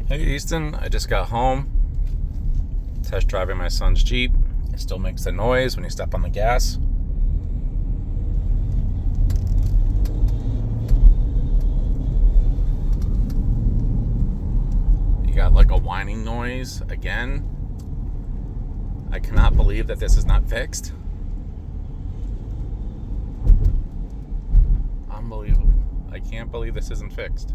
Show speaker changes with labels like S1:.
S1: Hey Easton, I just got home, test driving my son's Jeep. It still makes the noise when you step on the gas. You got like a whining noise again. I cannot believe that this is not fixed. Unbelievable. I can't believe this isn't fixed.